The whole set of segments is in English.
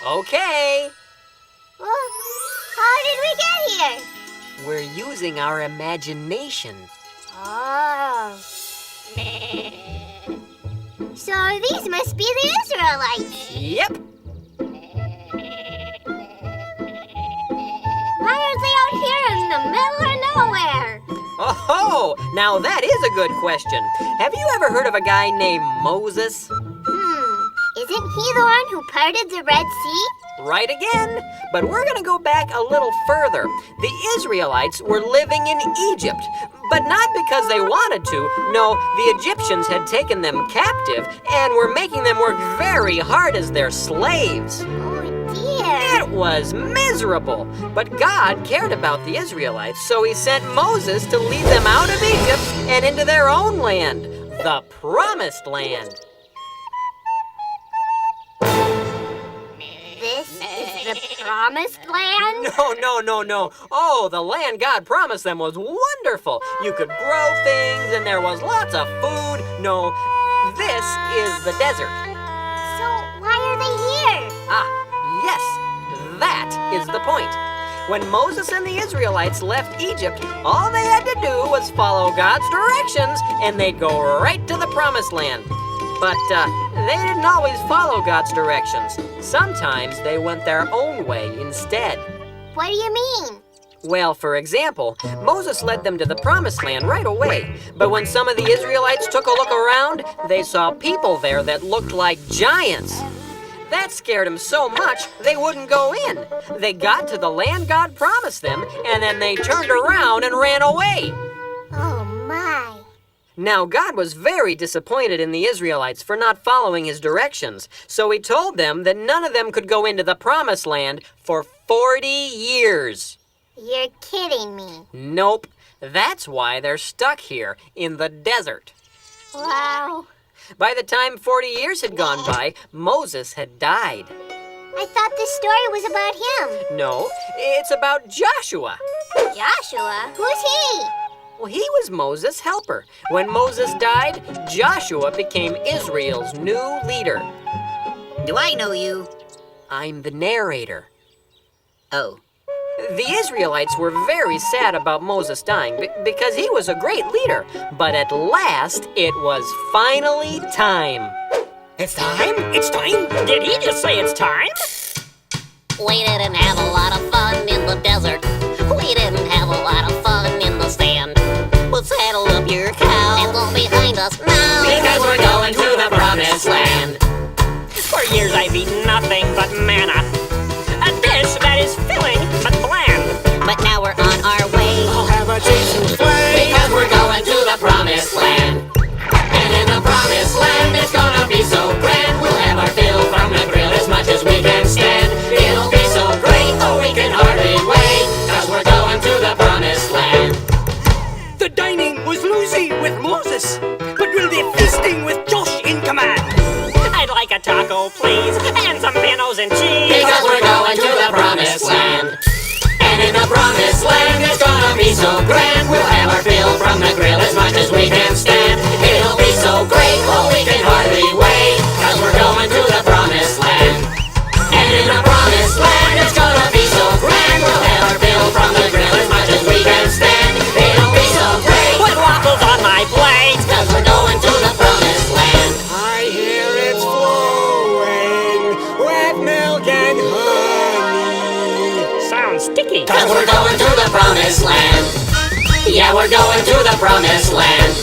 Okay. Well, how did we get here? We're using our imagination. Oh. So these must be the Israelites. Yep. Why aren't they out here in the middle of nowhere? Oh, now that is a good question. Have you ever heard of a guy named Moses? Isn't he the one who parted the Red Sea? Right again. But we're going to go back a little further. The Israelites were living in Egypt, but not because they wanted to. No, the Egyptians had taken them captive and were making them work very hard as their slaves. Oh, dear. It was miserable. But God cared about the Israelites, so he sent Moses to lead them out of Egypt and into their own land, the Promised Land. This is the Promised Land? No. Oh, the land God promised them was wonderful. You could grow things and there was lots of food. No, this is the desert. So why are they here? Yes, that is the point. When Moses and the Israelites left Egypt, all they had to do was follow God's directions and they'd go right to the Promised Land. But they didn't always follow God's directions. Sometimes they went their own way instead. What do you mean? Well, for example, Moses led them to the Promised Land right away. But when some of the Israelites took a look around, they saw people there that looked like giants. That scared them so much, they wouldn't go in. They got to the land God promised them, and then they turned around and ran away. Oh, my. Now, God was very disappointed in the Israelites for not following his directions, so he told them that none of them could go into the Promised Land for 40 years. You're kidding me. Nope. That's why they're stuck here in the desert. Wow. By the time 40 years had gone by, Moses had died. I thought this story was about him. No, it's about Joshua. Joshua? Who's he? Well, he was Moses' helper. When Moses died, Joshua became Israel's new leader. Do I know you? I'm the narrator. Oh. The Israelites were very sad about Moses dying because he was a great leader. But at last, it was finally time. It's time? It's time? Did he just say it's time? We didn't have a lot of fun in the desert. We didn't have a lot of fun in the sand. Well, saddle up your cow and look behind us now, Because we're going to the Promised Land. For years I've eaten nothing but manna, a dish that is filling but bland. but now we're on our way. I'll have a taste and flame. Because we're going to the Promised Land. And in the Promised Land, it's gonna be so grand. We'll have our fill from the grill as much as we can stand. It'll be so great, oh, we can hardly wait. Cause we're going to the Promised Land. The dining was loosey with Moses, but we'll be feasting with Josh in command. I'd like a taco, please, and some panos and cheese. Because we're going to the Promised Land. And in the Promised Land, it's gonna be so grand. We'll have our fill from the grill as much as we can stand. It'll be so great, oh, we can hardly wait. Cause we're going to the Promised Land. And in the Promised Land, it's gonna be so grand. We'll have our fill from the grill as much as we can stand. It'll be so great. Put waffles on my plate. Cause we're going to the Promised Land. I hear it's flowing with milk and honey. Sounds sticky. Cause we're going to the Promised Land. Yeah, we're going to the Promised Land.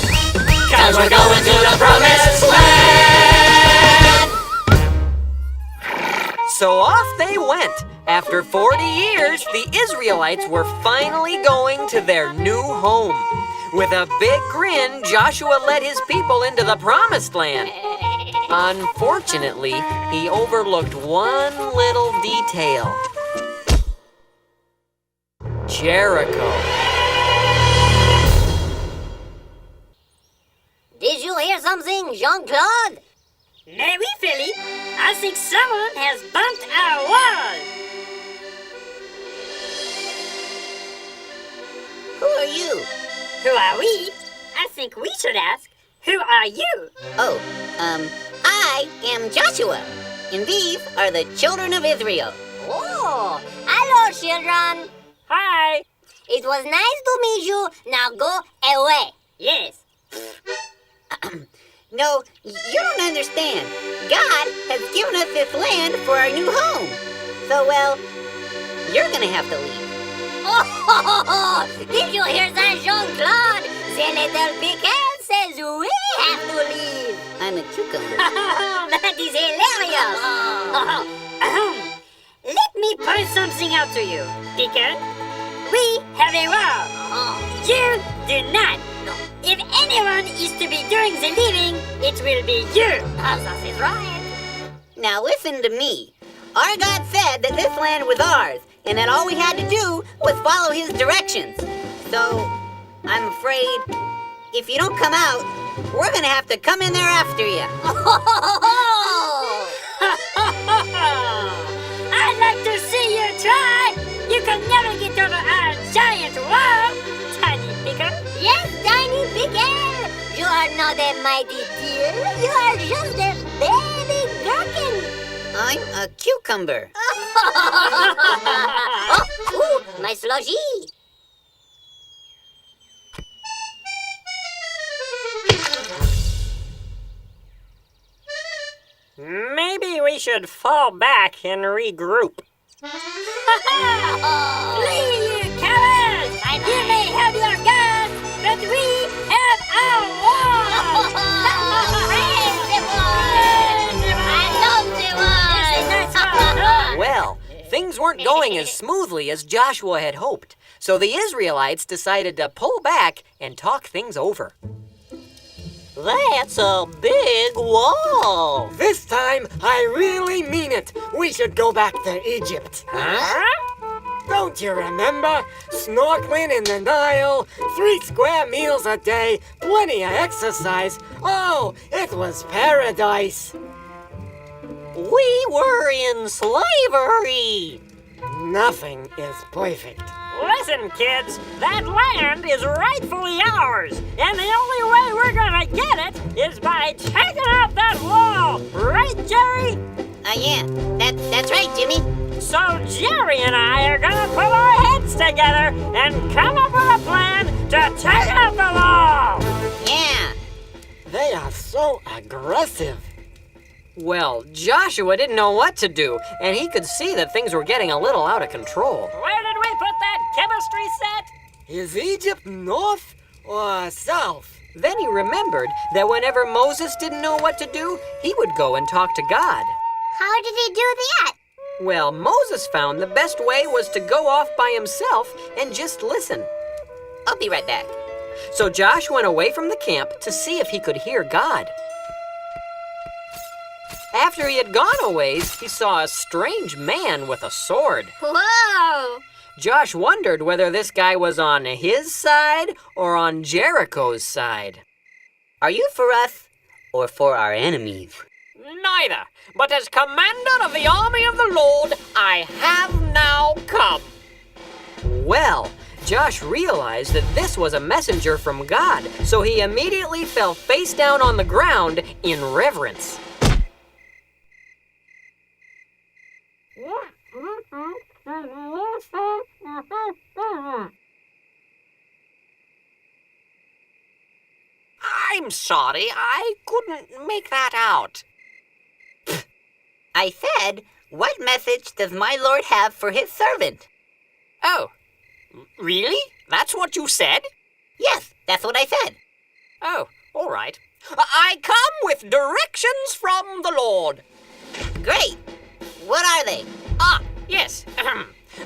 Cause we're going to the Promised Land. So off they went. After 40 years, the Israelites were finally going to their new home. With a big grin, Joshua led his people into the Promised Land. Unfortunately, he overlooked one little detail. Jericho. Did you hear something, Jean-Claude? Mais oui, Philippe. I think someone has bumped our wall. Who are you? Who are we? I think we should ask, who are you? Oh, I am Joshua. And these are the children of Israel. Oh, hello, children. Hi. It was nice to meet you. Now go away. Yes. No, you don't understand. God has given us this land for our new home. So, well, you're gonna have to leave. Oh, did you hear that, Jean-Claude? The little pickle says we have to leave. I'm a cucumber. That is hilarious. Let me point something out to you, Picker. We have a wall. You do not. If anyone is to be doing the living, it will be you. That is right. Now listen to me. Our God said that this land was ours, and that all we had to do was follow his directions. So, I'm afraid, if you don't come out, we're gonna have to come in there after you. I'd like to see you try. You can never get over our giant wall, Tiny Picker. Yes, Tiny Pickle. You are not a mighty deer. You are just a baby gherkin. I'm a cucumber. Oh, ooh, my slushie. Maybe we should fall back and regroup. Flee, you cowards! You may have your guns, but we have our wall! Well, things weren't going as smoothly as Joshua had hoped, so the Israelites decided to pull back and talk things over. That's a big wall. This time, I really mean it. We should go back to Egypt. Huh? Don't you remember? Snorkeling in the Nile, 3 square meals a day, plenty of exercise. Oh, it was paradise. We were in slavery. Nothing is perfect. Listen, kids, that land is rightfully ours, and the only way we're gonna get it is by taking out that wall, right, Jerry? Yeah, that's right, Jimmy. So Jerry and I are gonna put our heads together and come up with a plan to take out the wall. Yeah. They are so aggressive. Well, Joshua didn't know what to do, and he could see that things were getting a little out of control. Where did we put that chemistry set? Is Egypt north or south? Then he remembered that whenever Moses didn't know what to do, he would go and talk to God. How did he do that? Well, Moses found the best way was to go off by himself and just listen. I'll be right back. So Josh went away from the camp to see if he could hear God. After he had gone a ways, he saw a strange man with a sword. Whoa! Josh wondered whether this guy was on his side or on Jericho's side. Are you for us or for our enemies? Neither, but as commander of the army of the Lord, I have now come. Well, Josh realized that this was a messenger from God, so he immediately fell face down on the ground in reverence. I'm sorry, I couldn't make that out. I said, what message does my Lord have for his servant? Oh, really? That's what you said? Yes, that's what I said. Oh, all right. I come with directions from the Lord. Great. What are they? Ah, yes.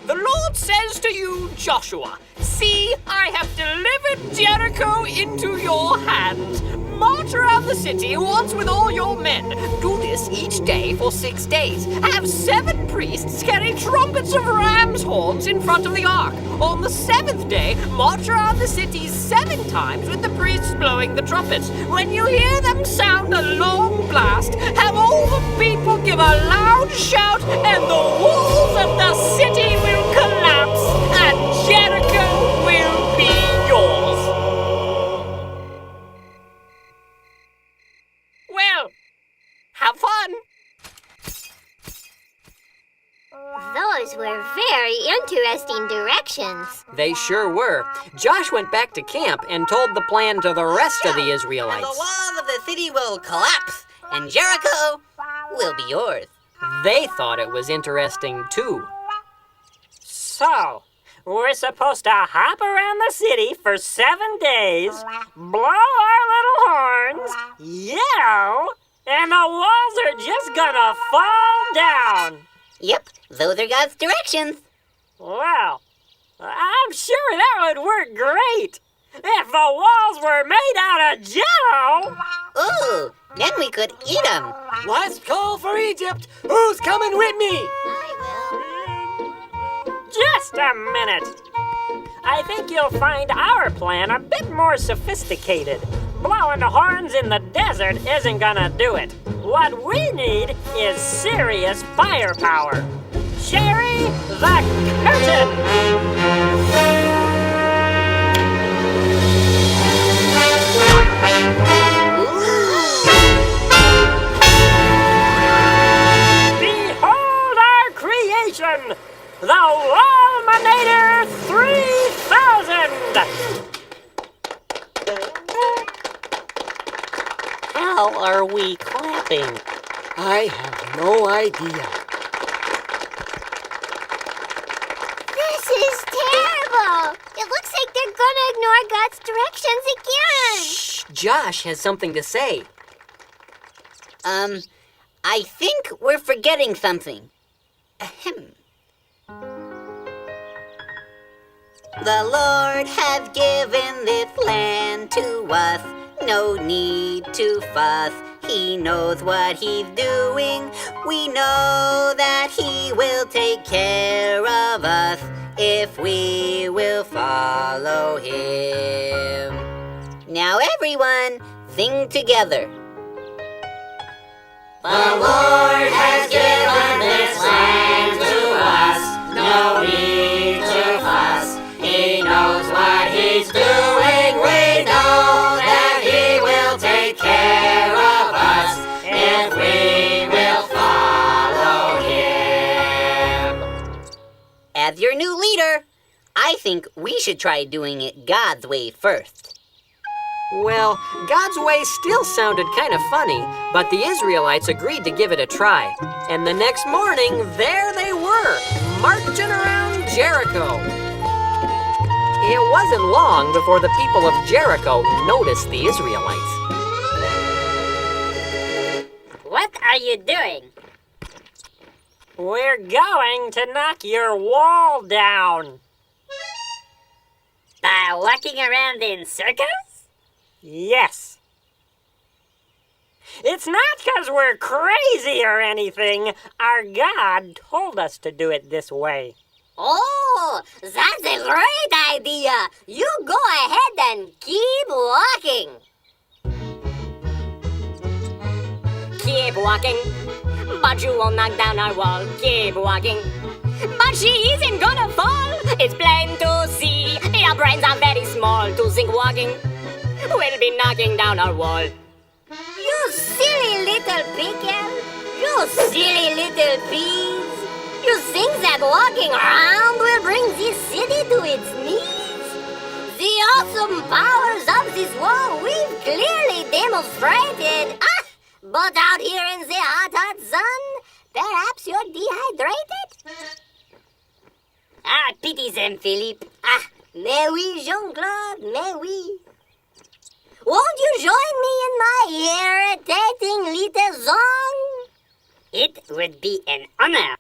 The Lord says to you, Joshua, see, I have delivered Jericho into your hands. March around the city once with all your men. Do this each day for 6 days. Have 7 priests carry trumpets of ram's horns in front of the ark. On the 7th day, march around the city 7 times with the priests blowing the trumpets. When you hear them sound a long blast, have all the people give a loud shout, and the walls of the city will collapse, and Jericho will be yours. Well, have fun. Those were very interesting directions. They sure were. Josh went back to camp and told the plan to the rest of the And the Israelites. walls of the city will collapse, and Jericho will be yours. They thought it was interesting too. So, we're supposed to hop around the city for 7 days, blow our little horns, yell, and the walls are just gonna fall down. Yep, those are God's directions. Well, I'm sure that would work great if the walls were made out of jello. Ooh, then we could eat them. Last call for Egypt. Who's coming with me? Just a minute. I think you'll find our plan a bit more sophisticated. Blowing the horns in the desert isn't gonna do it. What we need is serious firepower. Sherry the curtain! Behold our creation! The Walminator 3000! How are we clapping? I have no idea. This is terrible. It looks like they're gonna ignore God's directions again. Shh, Josh has something to say. I think we're forgetting something. Ahem. The Lord has given this land to us. No need to fuss. He knows what he's doing. We know that he will take care of us if we will follow him. Now everyone, sing together. The Lord has given this land to us. No need to fuss. He knows what he's doing. We know that he will take care of us if we will follow him. As your new leader, I think we should try doing it God's way first. Well, God's way still sounded kind of funny, but the Israelites agreed to give it a try. And the next morning, there they were, marching around Jericho. It wasn't long before the people of Jericho noticed the Israelites. What are you doing? We're going to knock your wall down. By walking around in circles? Yes. It's not because we're crazy or anything. Our God told us to do it this way. Oh, that's a great idea. You go ahead and keep walking. Keep walking, but you won't knock down our wall. Keep walking, but she isn't gonna fall. It's plain to see. Your brains are very small to think walking will be knocking down our wall. You silly little pickle. You silly little peas. You think that walking around will bring this city to its knees? The awesome powers of this wall we've clearly demonstrated. But out here in the hot sun, perhaps you're dehydrated? Pity them, Philippe. Mais oui, Jean-Claude, mais oui. Won't you join me in my irritating little song? It would be an honor.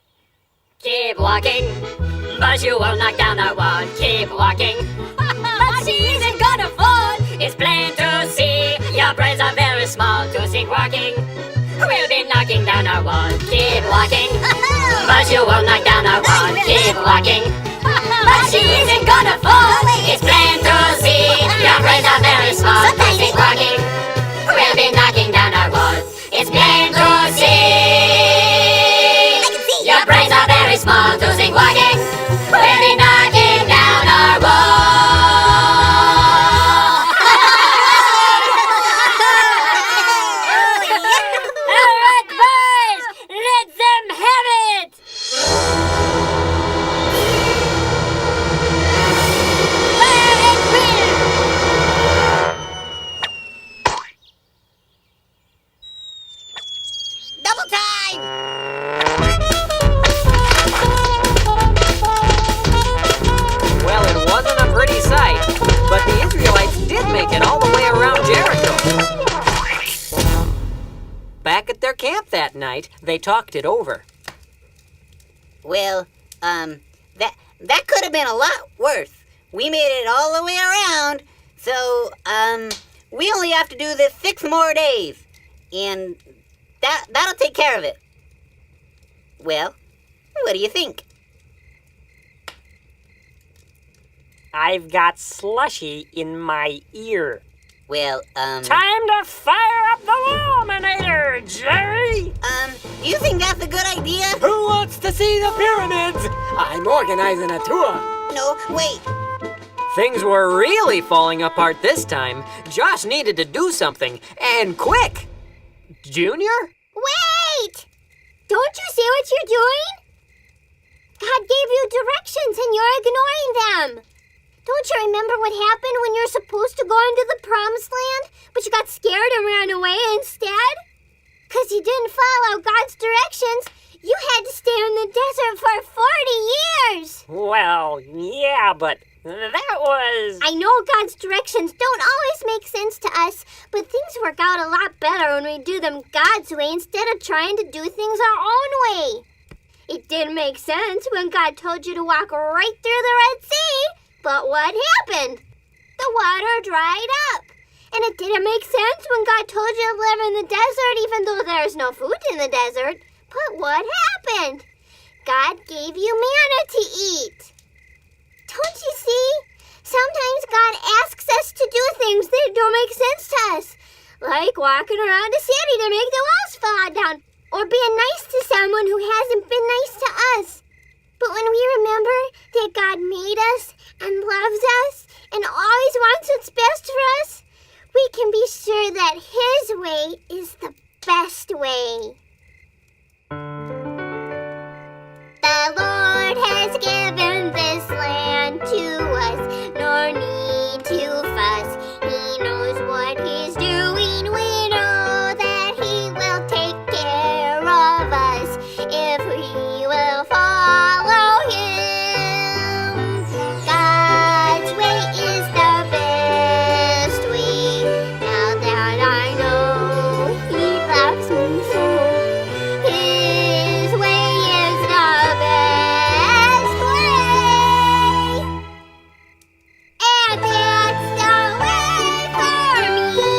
Keep walking, but you won't knock down our wall. Keep walking, but she isn't gonna fall. It's plain to see. Your brains are very small to think walking will be knocking down our wall. Keep walking, but you won't knock down our wall. Keep walking, but she isn't gonna fall. It's plain to see. Your brains are very small to think walking will be knocking down our wall. It's plain to see. Your brains are very small to think walking will be knocking down our wall. All right, boys, let them night, they talked it over. Well, that could have been a lot worse. We made it all the way around, so, we only have to do this 6 more days. And that'll take care of it. Well, what do you think? I've got Slushy in my ear. Well, Time to fire up the Luminator, Jerry! do you think that's a good idea? Who wants to see the pyramids? I'm organizing a tour. No, wait. Things were really falling apart this time. Josh needed to do something, and quick. Junior? Wait! Don't you see what you're doing? God gave you directions and you're ignoring them. Don't you remember what happened when you're supposed to go into the promised land, but you got scared and ran away instead? Because you didn't follow God's directions, you had to stay in the desert for 40 years. Well, yeah, but that was... I know God's directions don't always make sense to us, but things work out a lot better when we do them God's way instead of trying to do things our own way. It didn't make sense when God told you to walk right through the Red Sea, but what happened? The water dried up. And it didn't make sense when God told you to live in the desert even though there's no food in the desert. But what happened? God gave you manna to eat. Don't you see? Sometimes God asks us to do things that don't make sense to us, like walking around a city to make the walls fall down, or being nice to someone who hasn't been nice to us. But when we remember that God made us and loves us and always wants what's best for us, we can be sure that His way is the best way. The Lord has given this land to us, nor need to fuss. He knows what He's doing. We know that He will take care of us if we will follow Him. God's way is the best way. Now that I know He loves me so, His way is the best way. And that's the way for me.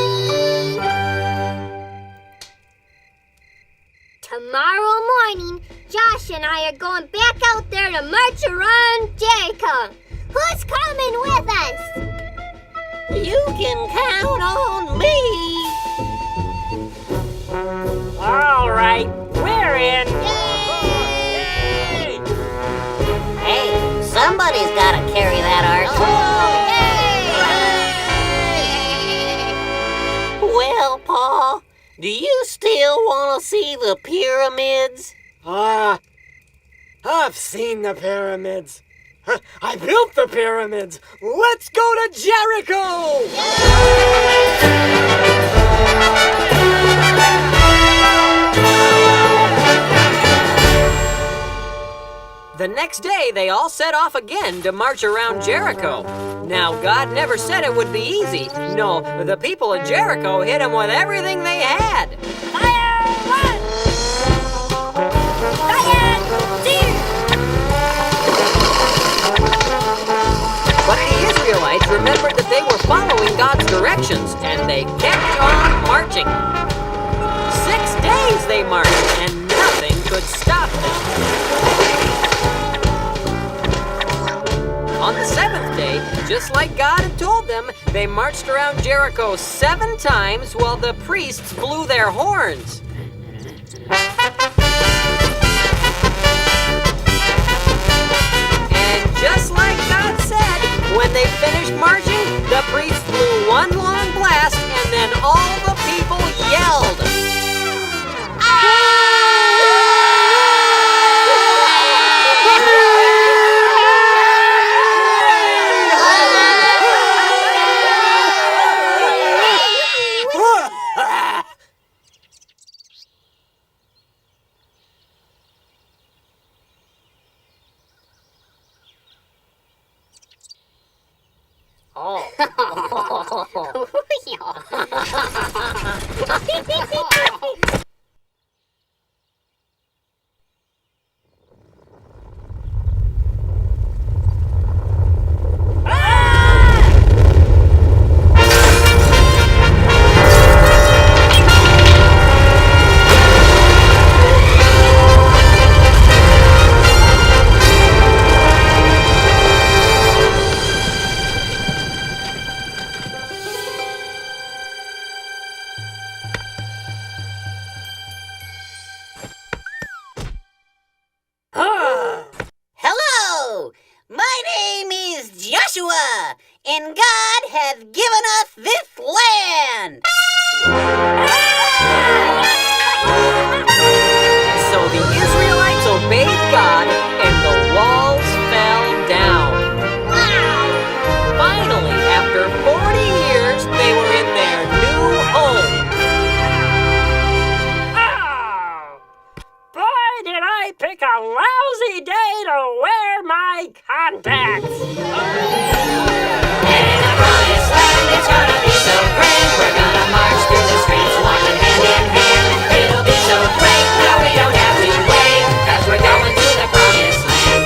Tomorrow morning, Josh and I are going back out there to march around Jericho. Who's coming with us? You can count on me. All right, we're in. Yay! Hey, somebody's got to carry that ark. Well, Pa, do you still want to see the pyramids? I've seen the pyramids. I built the pyramids. Let's go to Jericho! The next day, they all set off again to march around Jericho. Now, God never said it would be easy. No, the people of Jericho hit Him with everything they had. Fire one! Fire two! But the Israelites remembered that they were following God's directions, and they kept on marching. 6 days they marched, and nothing could stop them. On the 7th day, just like God had told them, they marched around Jericho 7 times while the priests blew their horns. And just like God said, when they finished marching, the priests blew one long blast, and then all the people yelled. and God hath given us this land. So the Israelites obeyed God, and the walls fell down. Finally, after 40 years, they were in their new home. Oh! Boy, did I pick a lousy day to wear my contacts! And in the promised land, it's gonna be so grand. We're gonna march through the streets, walking hand in hand. It'll be so great, now we don't have to wait, 'cause we're going to the promised land.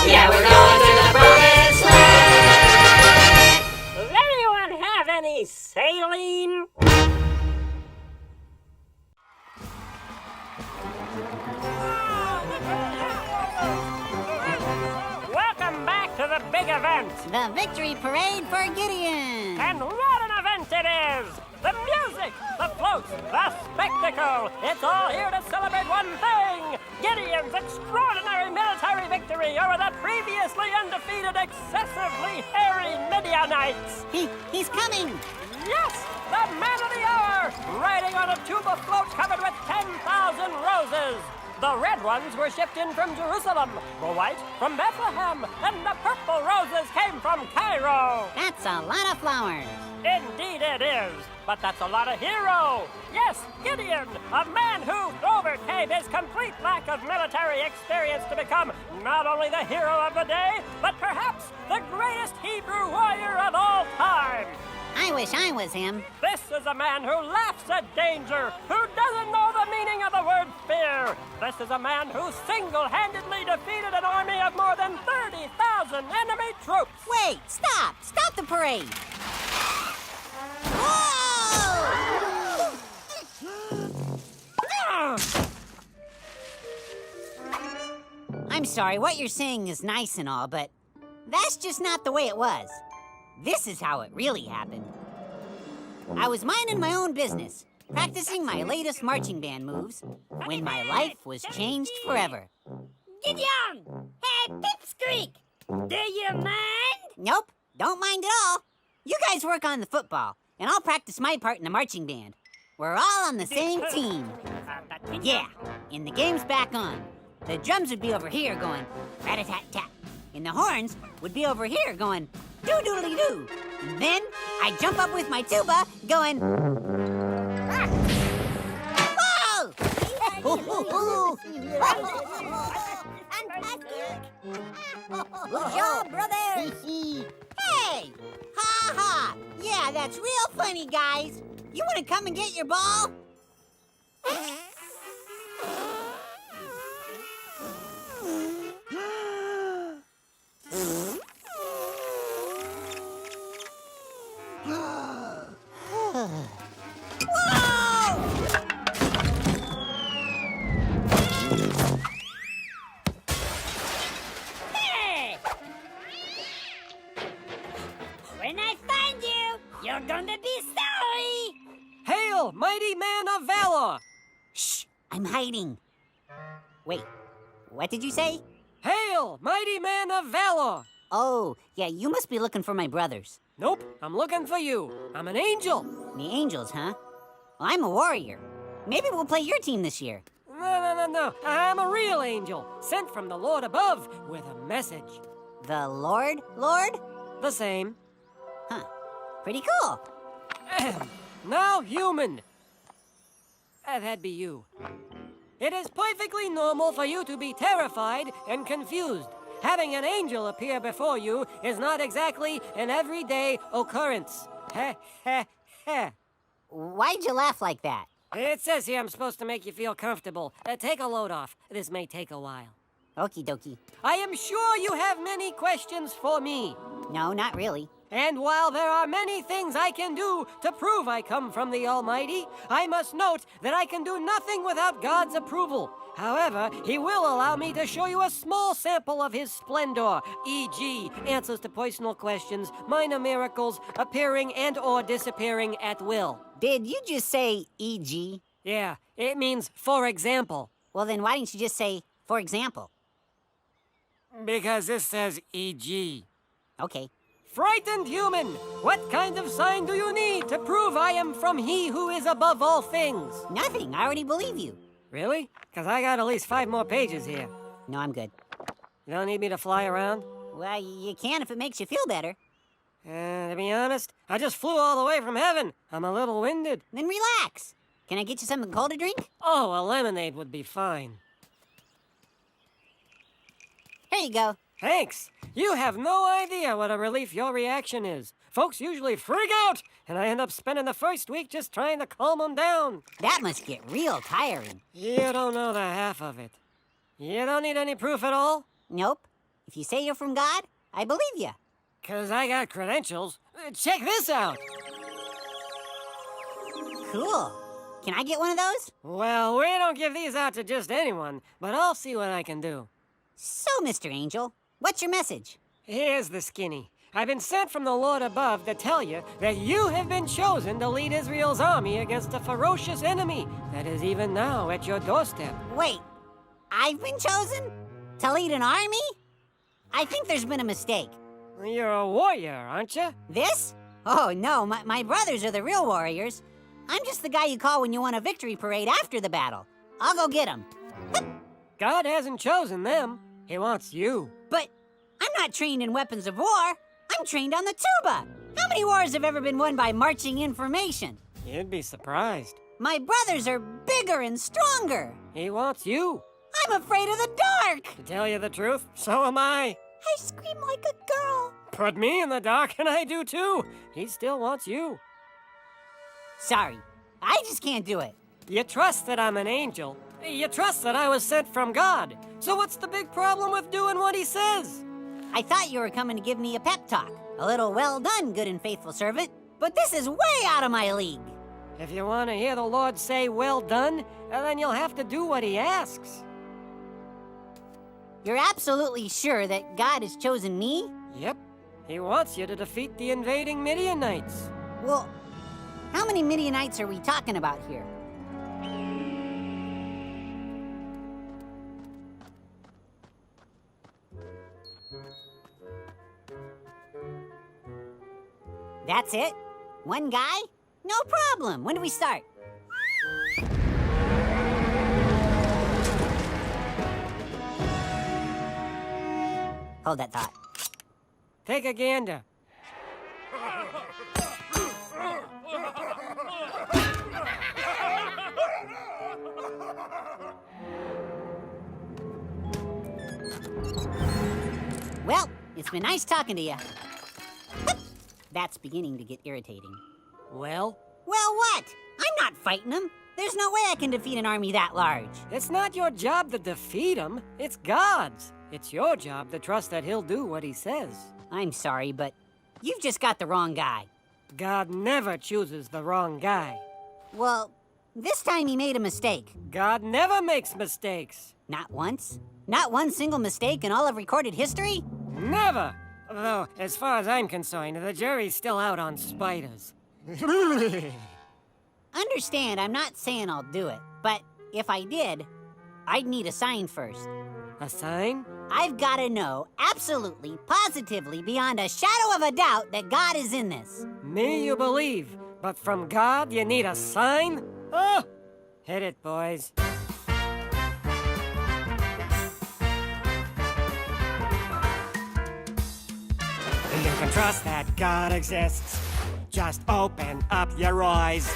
Yeah, we're going to the promised land. Does anyone have any saline? Welcome back to the big event. The victory parade for Gideon. And what an event it is! The music, the floats, the spectacle. It's all here to celebrate one thing. Gideon's extraordinary military victory over the previously undefeated, excessively hairy Midianites. He's coming. Yes, the man of the hour, riding on a tuba float covered with 10,000 roses. The red ones were shipped in from Jerusalem, the white from Bethlehem, and the purple roses came from Cairo. That's a lot of flowers. Indeed it is, but that's a lot of hero. Yes, Gideon, a man who overcame his complete lack of military experience to become not only the hero of the day, but perhaps the greatest Hebrew warrior of all time. I wish I was him. This is a man who laughs at danger, who doesn't know the meaning of the word fear. This is a man who single-handedly defeated an army of more than 30,000 enemy troops. Wait, stop! Stop the parade! I'm sorry, what you're saying is nice and all, but that's just not the way it was. This is how it really happened. I was minding my own business, practicing my latest marching band moves, when my life was changed forever. Gideon! Hey, Pipsqueak! Do you mind? Nope, don't mind at all. You guys work on the football, and I'll practice my part in the marching band. We're all on the same team. And yeah, and the game's back on. The drums would be over here going rat-a-tat-tat, and the horns would be over here going doo-doodly-doo. And then I'd jump up with my tuba going... Whoa! Good job, brothers! Hey! Ha ha! Yeah, that's real funny, guys. You want to come and get your ball? Hey! When I find you, you're gonna be sorry! Hail, mighty man of valor! Shh! I'm hiding. Wait, what did you say? Hail, mighty man of valor! Oh, yeah, you must be looking for my brothers. Nope, I'm looking for you. I'm an angel. The Angels, huh? Well, I'm a warrior. Maybe we'll play your team this year. No. I'm a real angel, sent from the Lord above with a message. The Lord? Lord? The same. Huh. Pretty cool. Now human. That'd be you. It is perfectly normal for you to be terrified and confused. Having an angel appear before you is not exactly an everyday occurrence. Why'd you laugh like that? It says here I'm supposed to make you feel comfortable. Take a load off. This may take a while. Okie dokie. I am sure you have many questions for me. No, not really. And while there are many things I can do to prove I come from the Almighty, I must note that I can do nothing without God's approval. However, He will allow me to show you a small sample of His splendor, e.g., answers to personal questions, minor miracles, appearing and or disappearing at will. Did you just say E.G.? Yeah, it means for example. Well, then why didn't you just say, for example? Because this says E.G. Okay. frightened human! What kind of sign do you need to prove I am from he who is above all things? Nothing. I already believe you. Really? Because I got at least 5 more pages here. No, I'm good. You don't need me to fly around? Well, you can if it makes you feel better. To be honest, I just flew all the way from heaven. I'm a little winded. Then relax. Can I get you something cold to drink? Oh, a lemonade would be fine. Here you go. Thanks. You have no idea what a relief your reaction is. Folks usually freak out, and I end up spending the first week just trying to calm them down. That must get real tiring. You don't know the half of it. You don't need any proof at all? Nope. If you say you're from God, I believe you. 'Cause I got credentials. Check this out. Cool. Can I get one of those? Well, we don't give these out to just anyone, but I'll see what I can do. So, Mr. Angel, what's your message? Here's the skinny. I've been sent from the Lord above to tell you that you have been chosen to lead Israel's army against a ferocious enemy that is even now at your doorstep. Wait, I've been chosen? To lead an army? I think there's been a mistake. You're a warrior, aren't you? This? Oh, no, my brothers are the real warriors. I'm just the guy you call when you want a victory parade after the battle. I'll go get him. God hasn't chosen them. He wants you. But I'm not trained in weapons of war. I'm trained on the tuba. How many wars have ever been won by marching in formation? You'd be surprised. My brothers are bigger and stronger. He wants you. I'm afraid of the dark. To tell you the truth, so am I. I scream like a girl. Put me in the dark and I do too. He still wants you. Sorry, I just can't do it. You trust that I'm an angel. You trust that I was sent from God. So what's the big problem with doing what he says? I thought you were coming to give me a pep talk. A little well done, good and faithful servant. But this is way out of my league. If you want to hear the Lord say, well done, then you'll have to do what he asks. You're absolutely sure that God has chosen me? Yep. He wants you to defeat the invading Minites. Well, how many Minites are we talking about here? That's it? One guy? No problem. When do we start? Hold that thought. Take a gander. Well, it's been nice talking to you. That's beginning to get irritating. Well, Well, what? I'm not fighting him. There's no way I can defeat an army that large. it's not your job to defeat him. It's God's. It's your job to trust that he'll do what he says. I'm sorry, but you've just got the wrong guy. God never chooses the wrong guy. Well, this time he made a mistake. God never makes mistakes. Not once? Not one single mistake in all of recorded history? Never! Though, as far as I'm concerned, the jury's still out on spiders. Understand, I'm not saying I'll do it, but if I did, I'd need a sign first. A sign? I've got to know, absolutely, positively, beyond a shadow of a doubt, that God is in this. Me you believe, but from God you need a sign? Oh! Hit it, boys. You can trust that God exists. Just open up your eyes.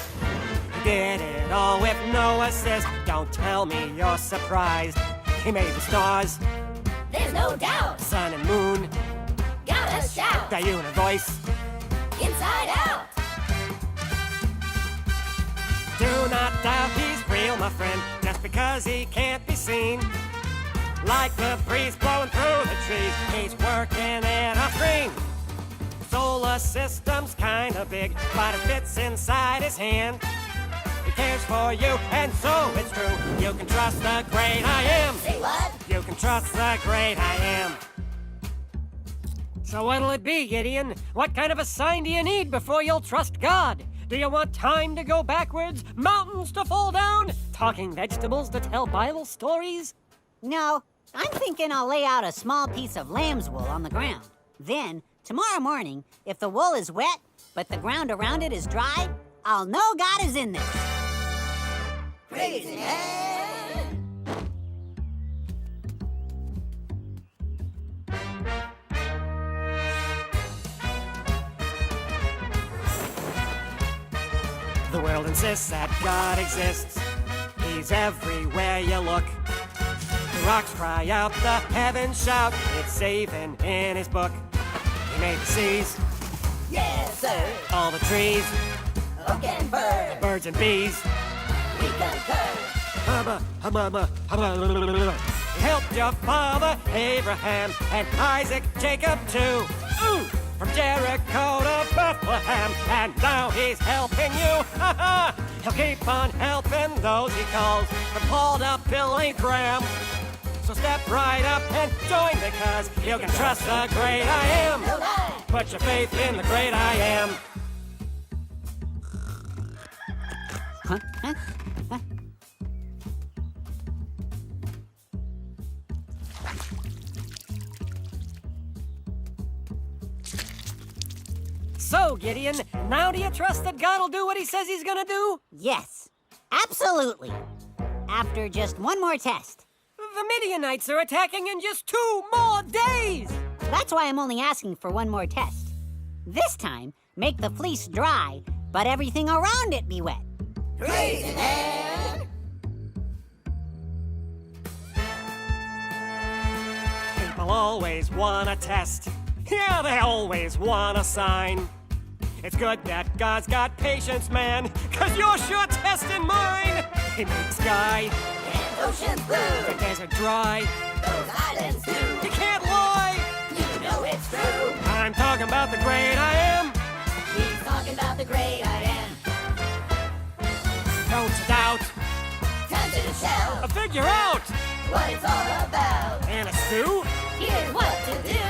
He did it all with no assist. Don't tell me you're surprised. He made the stars, There's no doubt. sun and moon, Gotta shout. the universe. Inside out. Do not doubt he's real, my friend, just because he can't be seen. Like the breeze blowing through the trees, he's working in a screen. Solar system's kinda big, but it fits inside his hand. He cares for you, and so it's true. You can trust the great I am. Say what? You can trust the great I am. So what'll it be, Gideon? What kind of a sign do you need before you'll trust God? Do you want time to go backwards? Mountains to fall down? Talking vegetables to tell Bible stories? No, I'm thinking I'll lay out a small piece of lamb's wool on the ground. Then, Tomorrow morning, if the wool is wet, but the ground around it is dry, I'll know God is in this. Crazy head. The world insists that God exists. He's everywhere you look. The rocks cry out, the heavens shout. It's saving in his book. He made the seas, Yes, sir. all the trees, Oak and bird. birds and bees. We concur. He helped your father Abraham and Isaac, Jacob too. Ooh, from Jericho to Bethlehem, and now he's helping you. He'll keep on helping those he calls, from Paul to Billy Graham. So step right up and join, because you can trust the great I am. Put your faith in the great I am. Huh? Huh? Huh? So, Gideon, now do you trust that God will do what he says he's gonna do? Yes, absolutely. After just one more test. The Minites are attacking in just 2 more days! That's why I'm only asking for one more test. This time, make the fleece dry, but everything around it be wet. Crazy head. People always want a test. Yeah, they always want a sign. It's good that God's got patience, man, 'cause you're sure testing mine. He made the sky, And oceans blue. the desert dry. Those islands too. You can't lie. You know it's true. I'm talking about the great I am. He's talking about the great I am. Don't you doubt. Time to shout Figure out. what it's all about. And a stew. Here's what to do.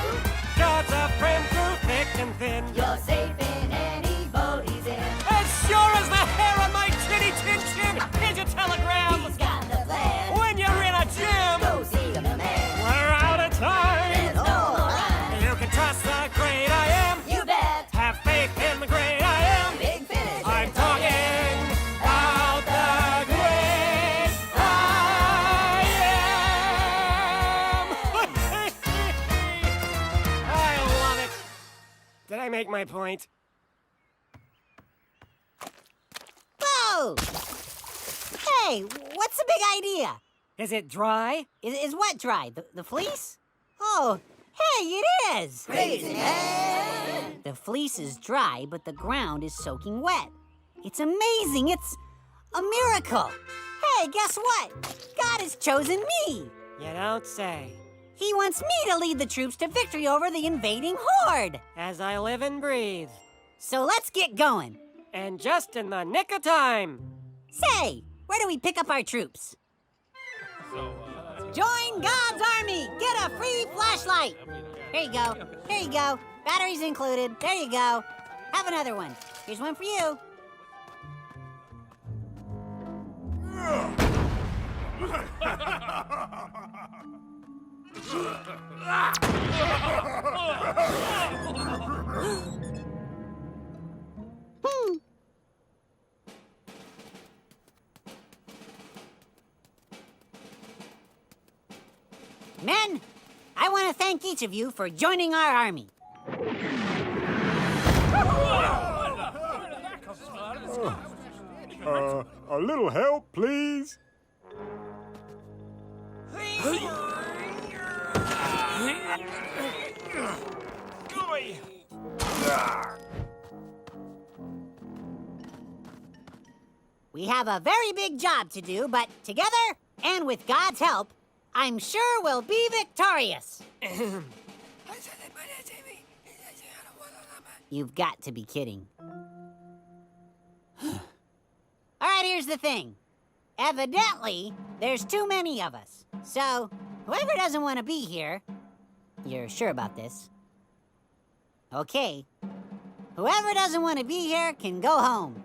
God's a friend through thick and thin. You're safe in any boat he's in. As sure as the hair on my chinny chin chin. Here's your telegram. He's got the plan. When you're in a gym. Go see the man. We're out of time. There's no more rhyme. You can trust the great I am. You bet. Have faith in the great I am. Big finish. I'm talking about the great I am. I love it. Did I make my point? Whoa! Hey, what's the big idea? Is it dry? Is what dry? The fleece? Oh, hey, it is! Crazy head. The fleece is dry, but the ground is soaking wet. It's amazing. It's a miracle. Hey, guess what? God has chosen me. You don't say. He wants me to lead the troops to victory over the invading horde. As I live and breathe. So let's get going. And just in the nick of time. Say, where do we pick up our troops? Join God's army. Get a free flashlight. Here you go. Here you go. Batteries included. There you go. Have another one. Here's one for you. Men, I want to thank each of you for joining our army. A little help, please. We have a very big job to do, but together, and with God's help, I'm sure we'll be victorious. You've got to be kidding. All right, here's the thing. Evidently, there's too many of us. So, whoever doesn't want to be here, you're sure about this? Okay. Whoever doesn't want to be here can go home.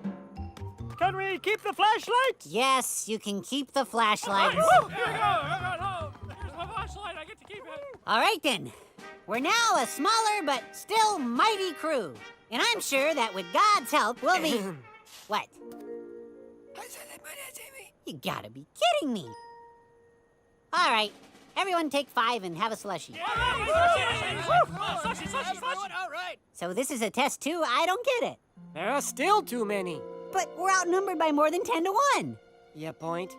Can we keep the flashlight? Yes, you can keep the flashlights. Here we go. I got home. Here's my flashlight. I get to keep it. All right then. We're now a smaller but still mighty crew. And I'm sure that with God's help, we'll be... What? You gotta be kidding me. All right, everyone take 5 and have a slushie. So this is a test too? I don't get it. There are still too many. But we're outnumbered by more than 10 to 1. Yeah, point?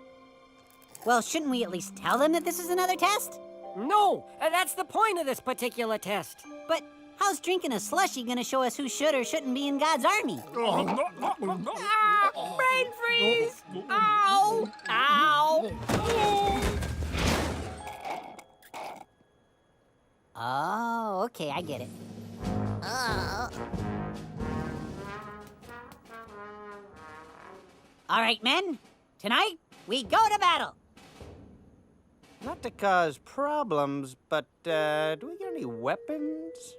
Well, shouldn't we at least tell them that this is another test? No, that's the point of this particular test. But how's drinking a slushie gonna show us who should or shouldn't be in God's army? Brain freeze! Ow! Ow! Oh, okay, I get it. All right, men. Tonight, we go to battle. Not to cause problems, but do we get any weapons?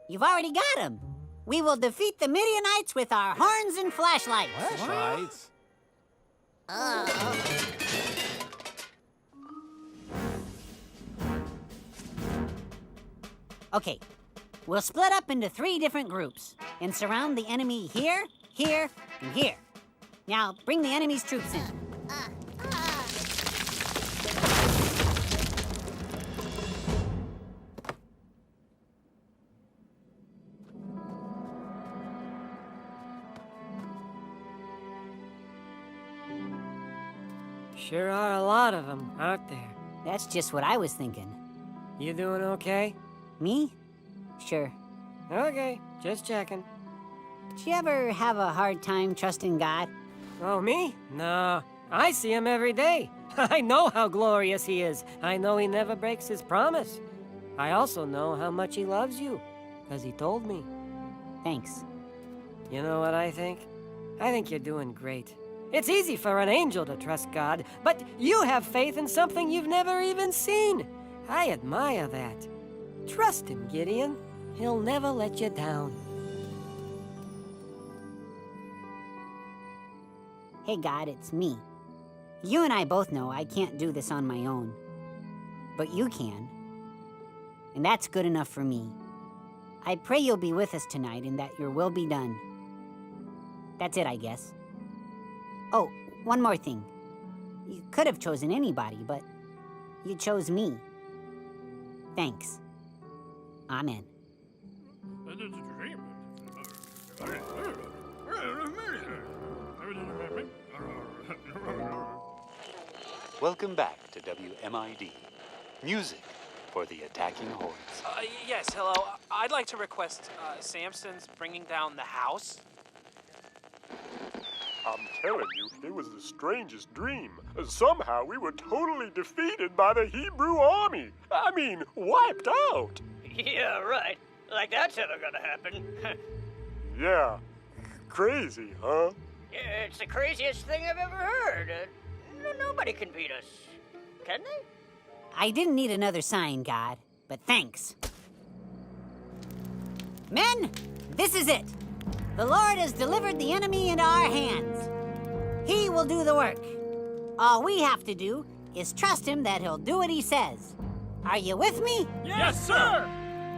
You've already got them. We will defeat the Minites with our horns and flashlights. Flashlights? Okay, we'll split up into 3 different groups and surround the enemy here, here, and here. Now, bring the enemy's troops in. Sure are a lot of them, aren't there? That's just what I was thinking. You doing okay? Me? Sure. Okay, just checking. Did you ever have a hard time trusting God? Oh, me? No, I see him every day. I know how glorious he is. I know he never breaks his promise. I also know how much he loves you, because he told me. Thanks. You know what I think? I think you're doing great. It's easy for an angel to trust God, but you have faith in something you've never even seen. I admire that. Trust him, Gideon. He'll never let you down. Hey, God, it's me. You and I both know I can't do this on my own. But you can. And that's good enough for me. I pray you'll be with us tonight and that your will be done. That's it, I guess. Oh, one more thing. You could have chosen anybody, but you chose me. Thanks. Amen. Welcome back to WMID. Music for the attacking hordes. Yes, hello. I'd like to request Samson's Bringing Down the House. I'm telling you, it was the strangest dream. Somehow we were totally defeated by the Hebrew army. I mean, wiped out. Yeah, right. Like that's ever gonna happen. Yeah, crazy, huh? It's the craziest thing I've ever heard. Nobody can beat us, can they? I didn't need another sign, God, but thanks. Men, this is it. The Lord has delivered the enemy into our hands. He will do the work. All we have to do is trust him that he'll do what he says. Are you with me? Yes, sir!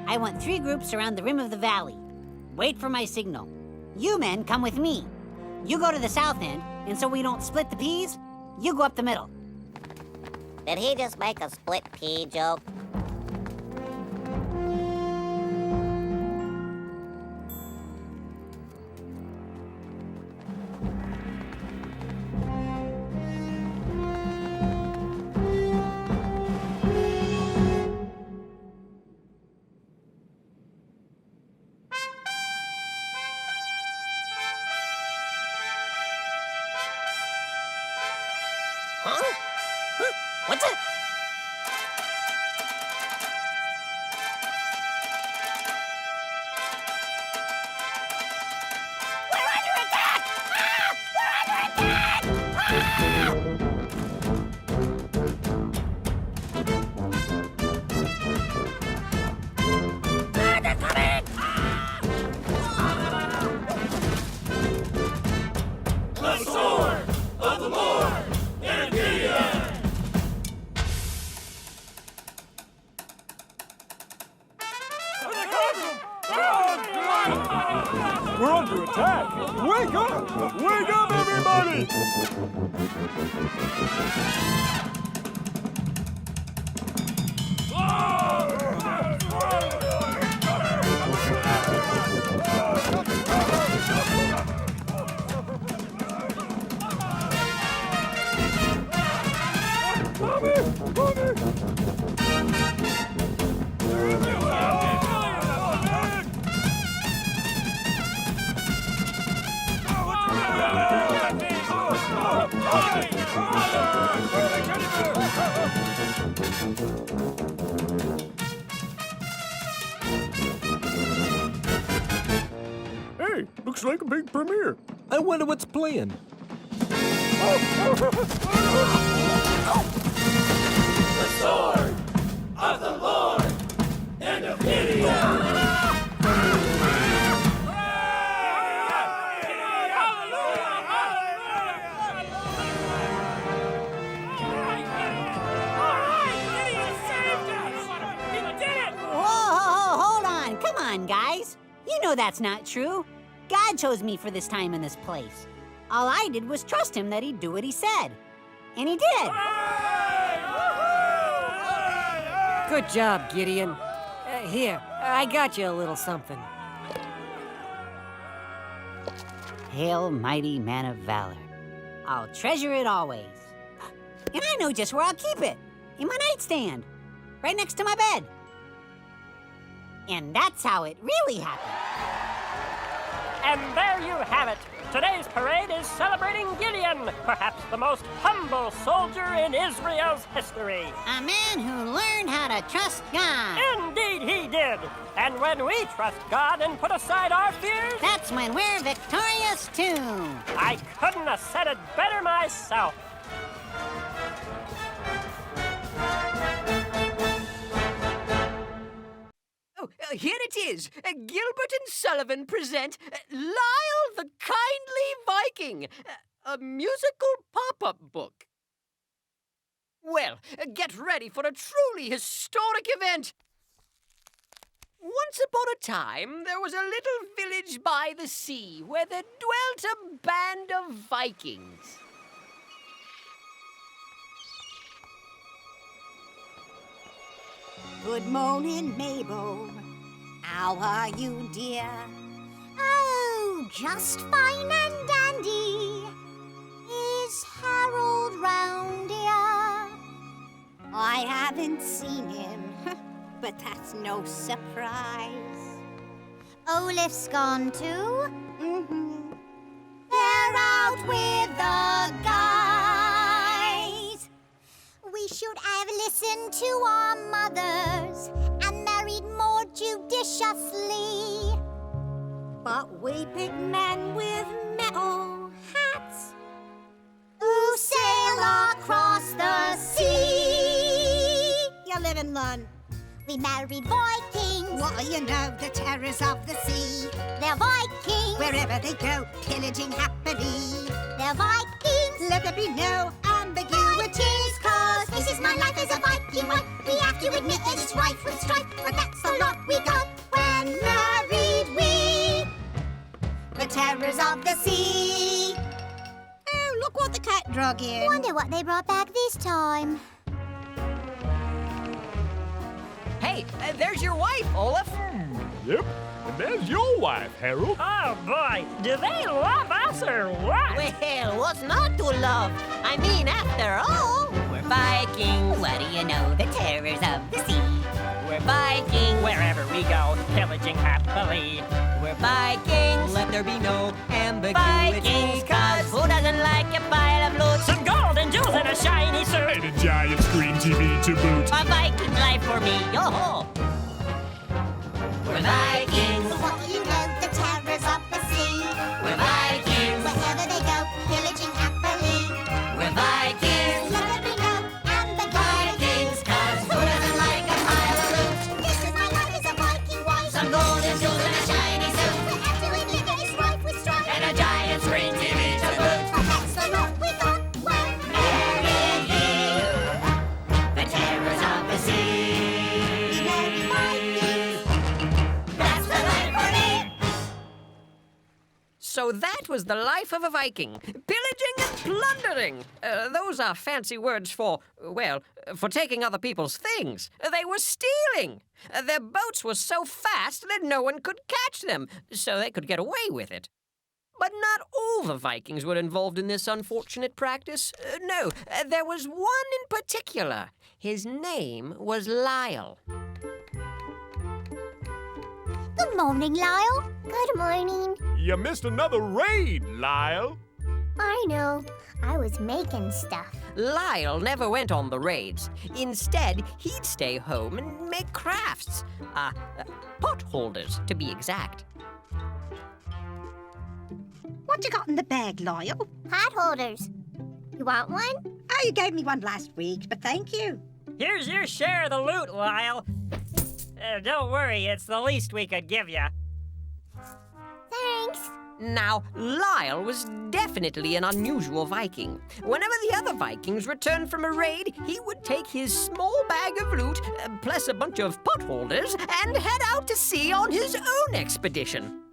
I want 3 groups around the rim of the valley. Wait for my signal. You men come with me. You go to the south end, and so we don't split the peas, you go up the middle. Did he just make a split pea joke? What's it? We're under attack! Wake up! Wake up, everybody! Hey, looks like a big premiere. I wonder what's playing. The sword of the Lord and of Gideon. Come on, guys. You know that's not true. God chose me for this time and this place. All I did was trust him that he'd do what he said. And he did. Good job, Gideon. Here, I got you a little something. Hail, mighty man of valor. I'll treasure it always. And I know just where I'll keep it. In my nightstand. Right next to my bed. And that's how it really happened. And there you have it. Today's parade is celebrating Gideon, perhaps the most humble soldier in Israel's history. A man who learned how to trust God. Indeed he did. And when we trust God and put aside our fears, that's when we're victorious too. I couldn't have said it better myself. Here it is. Gilbert and Sullivan present Lyle the Kindly Viking, a musical pop-up book. Well, get ready for a truly historic event. Once upon a time, there was a little village by the sea where there dwelt a band of Vikings. Good morning, Mabel. How are you, dear? Oh, just fine and dandy. Is Harold round here? I haven't seen him, but that's no surprise. Olaf's gone too? Mm-hmm. They're out with the guys. We should have listened to our mothers and married more judiciously. But we pick men with metal hats who sail across the sea. You live and learn. We married Vikings. What do you know? The terrors of the sea. They're Vikings. Wherever they go, pillaging happily. They're Vikings. Let there be no ambiguities, 'cause this is my life as a Viking wife. We have to admit that it's rife with strife, but that's the lot we got when married we. The terrors of the sea. Oh, look what the cat drug in. Wonder what they brought back this time. Hey, there's your wife, Olaf. Yep, and there's your wife, Harold. Oh boy, do they love us or what? Well, what's not to love? I mean, after all, we're Vikings. What do you know? The terrors of the sea. We're Vikings. Wherever we go, pillaging happily. We're Vikings. Let there be no ambiguity. Vikings, 'cause who doesn't like a pile of loot? Some gold and jewels and a shiny suit. And a giant screen TV to boot. A Viking life for me, yo-ho! We're Vikings. What do you know? The terrors of the sea. We're Vikings. Wherever they go, pillaging happily. We're Vikings. Let there be no Vikings, 'cause who doesn't like a pile of loot? This is my life as a Viking wife. Some gold and jewels and a shiny suit. We have to admit that it's rife with strife. And a giant screen TV to boot. But that's the lot we got when married ye. The terrors of the sea. We married So that was the life of a Viking. Pillaging and plundering. Those are fancy words for, well, for taking other people's things. They were stealing. Their boats were so fast that no one could catch them, so they could get away with it. But not all the Vikings were involved in this unfortunate practice. No, there was one in particular. His name was Lyle. Good morning, Lyle. Good morning. You missed another raid, Lyle. I know. I was making stuff. Lyle never went on the raids. Instead, he'd stay home and make crafts. Pot holders, to be exact. What you got in the bag, Lyle? Pot holders. You want one? Oh, you gave me one last week, but thank you. Here's your share of the loot, Lyle. Don't worry, it's the least we could give you. Thanks. Now, Lyle was definitely an unusual Viking. Whenever the other Vikings returned from a raid, he would take his small bag of loot, plus a bunch of pot holders, and head out to sea on his own expedition.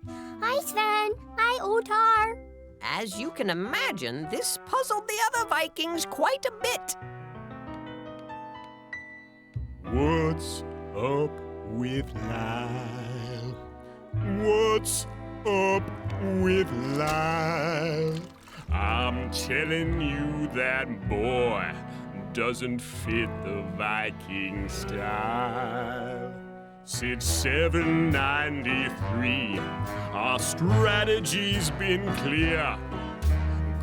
Hi, Sven. Hi, Otar. As you can imagine, this puzzled the other Vikings quite a bit. What's up with Lyle? What's up with Lyle? I'm telling you, that boy doesn't fit the Viking style. Since 793, our strategy's been clear.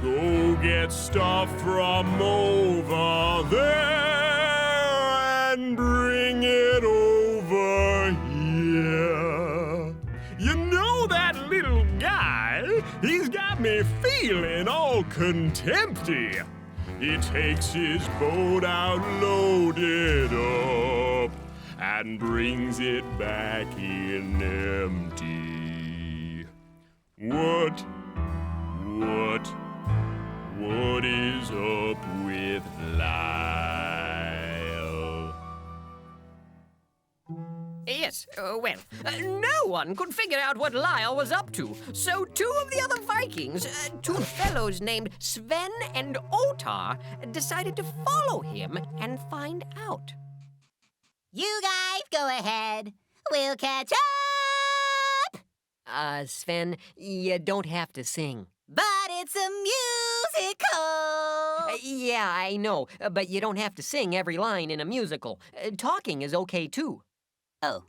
Go get stuff from over there and bring it over here. You know that little guy? He's got me feeling all contempty. He takes his boat out loaded up and brings it back in empty. What is up with Lyle? Yes, no one could figure out what Lyle was up to. So two of the other Vikings, two fellows named Sven and Otar, decided to follow him and find out. You guys go ahead. We'll catch up. Sven, you don't have to sing. But it's a musical. Yeah, I know, but you don't have to sing every line in a musical. Talking is okay, too. Oh,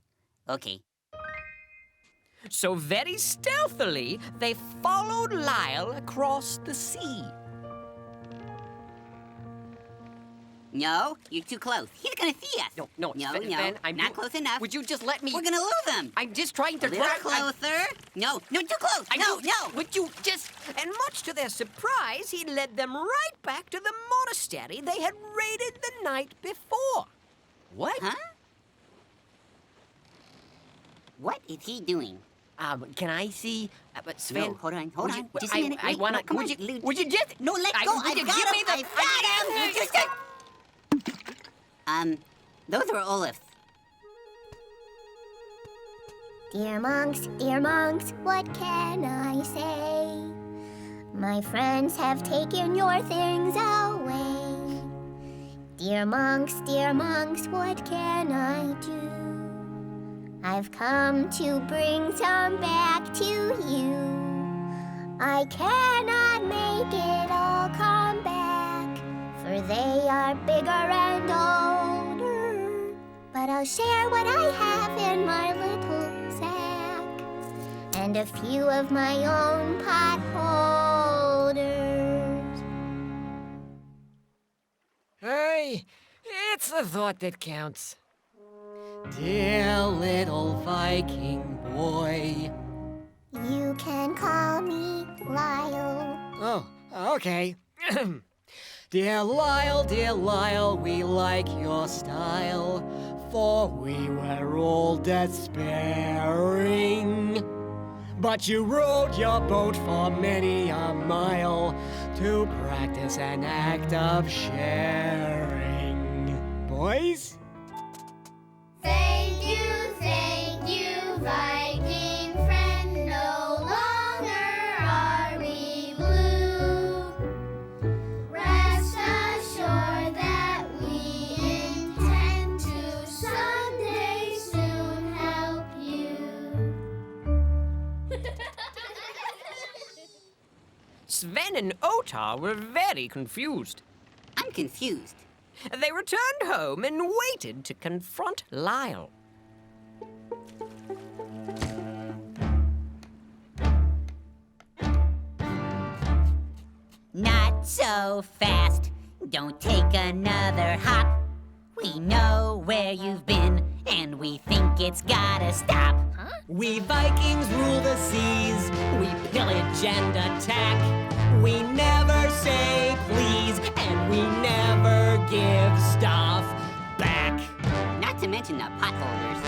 okay. So very stealthily, they followed Lyle across the sea. No, you're too close. He's gonna see us. No, Sven, I'm not close enough. Would you just let me? We're gonna lose him. I'm just trying to A little closer. No, too close. No. Would you just? And much to their surprise, he led them right back to the monastery they had raided the night before. What? Huh? What is he doing? Can I see? But Sven, No, hold on. Just a minute. I wanna. Come would on. you just? No, let go. Would you I've got give me him. the? I've got him. Those were Olaf's. Dear monks, what can I say? My friends have taken your things away. Dear monks, what can I do? I've come to bring some back to you. I cannot make it all come back, for they are bigger and older. But I'll share what I have in my little sack, and a few of my own pot holders. Hey, it's the thought that counts. Dear little Viking boy. You can call me Lyle. Oh, okay. Dear Lyle, we like your style, for we were all despairing. But you rowed your boat for many a mile to practice an act of sharing. Boys? Thank you, Viking friend. No longer are Sven and Otar were very confused. I'm confused. They returned home and waited to confront Lyle. Not so fast. Don't take another hop. We know where you've been, and we think it's gotta stop. We Vikings rule the seas. We pillage and attack. We never say please, and we never give stuff back. Not to mention the potholders.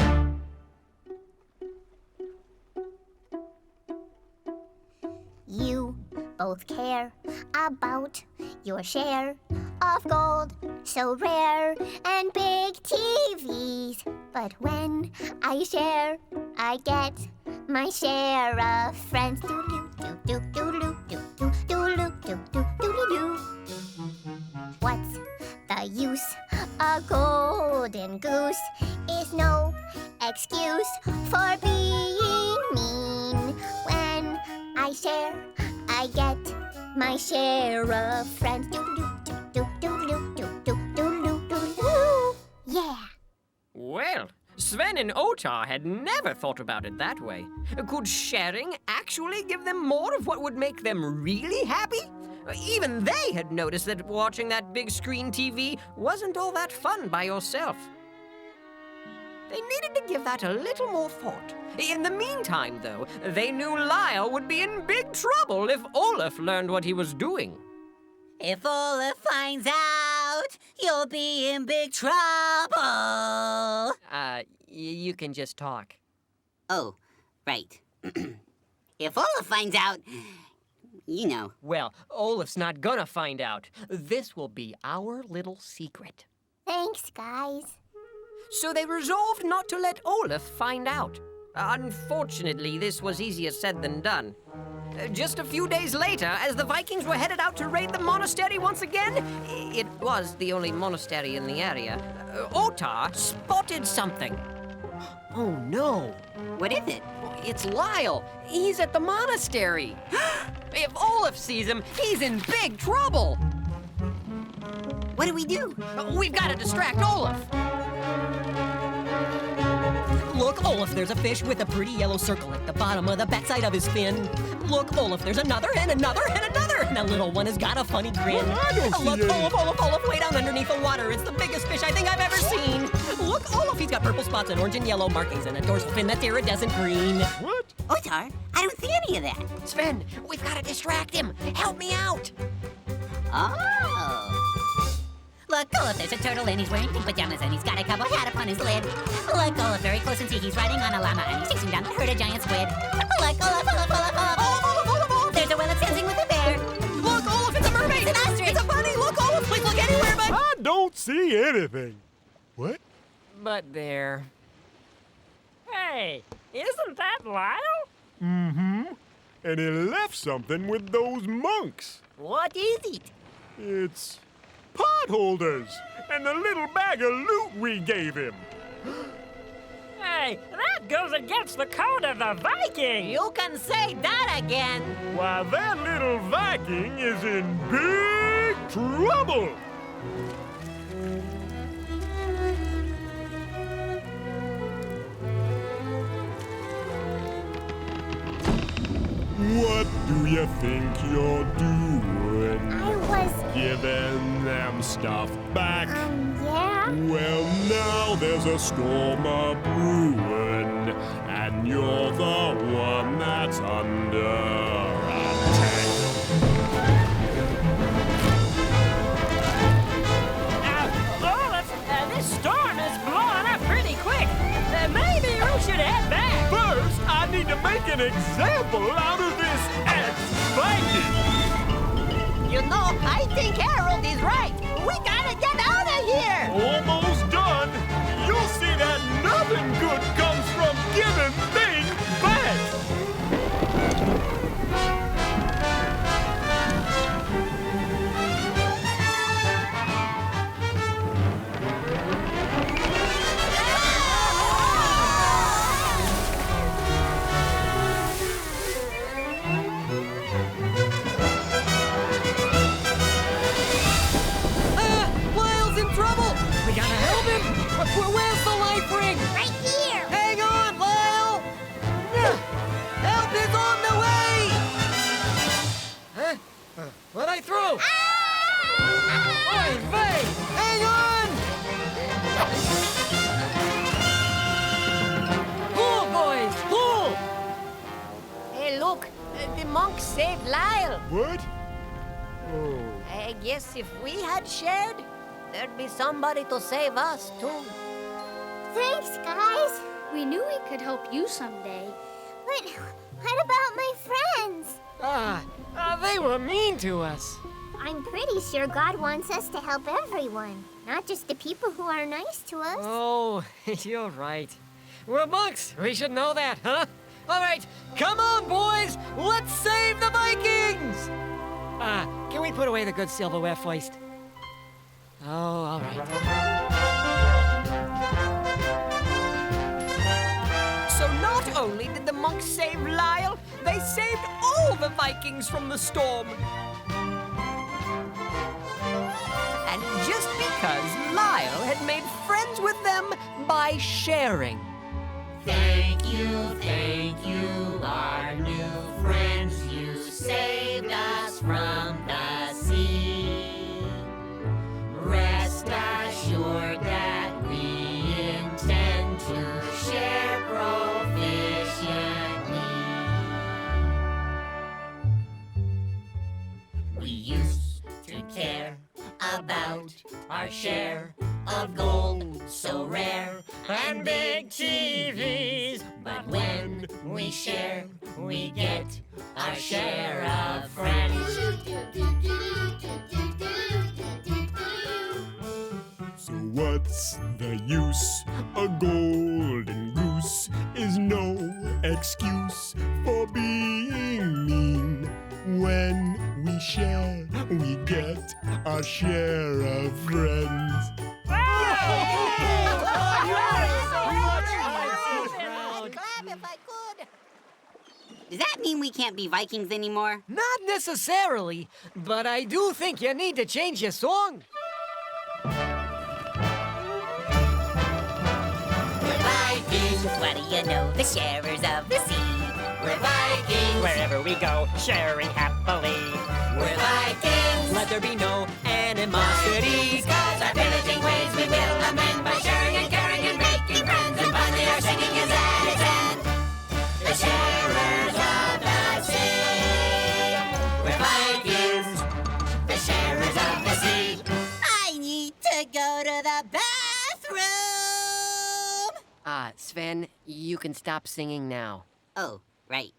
You both care about your share of gold, so rare, and big TVs. But when I share, I get my share of friends. What's the use? A golden goose is no excuse for being mean. When I share, I get my share of friends. Yeah. Well, Sven and Otar had never thought about it that way. Could sharing actually give them more of what would make them really happy? Even they had noticed that watching that big screen TV wasn't all that fun by yourself. They needed to give that a little more thought. In the meantime, though, they knew Lyle would be in big trouble if Olaf learned what he was doing. If Olaf finds out, you'll be in big trouble. You can just talk. Oh, right. If Olaf finds out, you know. Well, Olaf's not gonna find out. This will be our little secret. Thanks, guys. So they resolved not to let Olaf find out. Unfortunately, this was easier said than done. Just a few days later, as the Vikings were headed out to raid the monastery once again, it was the only monastery in the area, Otar spotted something. Oh no. What is it? It's Lyle. He's at the monastery. If Olaf sees him, he's in big trouble. What do we do? We've got to distract Olaf. Look, Olaf, there's a fish with a pretty yellow circle at the bottom of the backside of his fin. Look, Olaf, there's another and another and another. And that little one has got a funny grin. Look, Olaf, way down underneath the water. It's the biggest fish I think I've ever seen. Look, Olaf, he's got purple spots and orange and yellow markings and a dorsal fin that's iridescent green. What? Otar, I don't see any of that. Sven, we've got to distract him. Help me out. Oh. Look, Olaf, there's a turtle and he's wearing pink pajamas and he's got a cowboy hat upon his lid. Look, Olaf, very close and see he's riding on a llama and he's chasing down the herd of giant squid. Look, Olaf. There's a whale that's dancing with a bear. Look, Olaf, it's a mermaid. It's an ostrich. It's a bunny. Look, Olaf, please look anywhere but... I don't see anything. What? But there. Hey, isn't that Lyle? Mm-hmm. And he left something with those monks. What is it? It's potholders and the little bag of loot we gave him. Hey, that goes against the code of the Viking. You can say that again. Why, that little Viking is in big trouble. What do you think you're doing? I was, Giving them stuff back. yeah? Well, now there's a storm a brewing, and you're the one that's under attack. Olaf, this storm is blowing up pretty quick. Maybe we should head back. First, I need to make an example out of this ex-Viking. You know, I think Harold is right. We gotta get out of here. Almost done. You'll see that nothing good comes from giving things back. monks saved Lyle. What? Oh. I guess if we had shared, there'd be somebody to save us, too. Thanks, guys. We knew we could help you someday. But what about my friends? They were mean to us. I'm pretty sure God wants us to help everyone, not just the people who are nice to us. Oh, you're right. We're monks. We should know that, huh? All right, come on, boys. Let's save the Vikings. Can we put away the good silverware first? Oh, all right. So not only did the monks save Lyle, they saved all the Vikings from the storm. And just because Lyle had made friends with them by sharing. Thank you, our new friends. You saved us from the sea. Rest assured that we intend to share proficiently. We used to care about our share of gold so rare and big TVs. But when we share, we get our share of friends. So what's the use? A golden goose is no excuse for being mean. When we share, we get our share of friends. Does that mean we can't be Vikings anymore? Not necessarily, but I do think you need to change your song. We're Vikings, what do you know? The sharers of the sea. We're Vikings, Wherever we go, sharing happily. we're Vikings. Let there be no animosity. Cause our pillaging ways we will amend by sharing and caring and making friends. And finally our singing is at its end. The sharers of the sea. We're Vikings, the sharers of the sea. I need to go to the bathroom! Sven, you can stop singing now. Oh, right.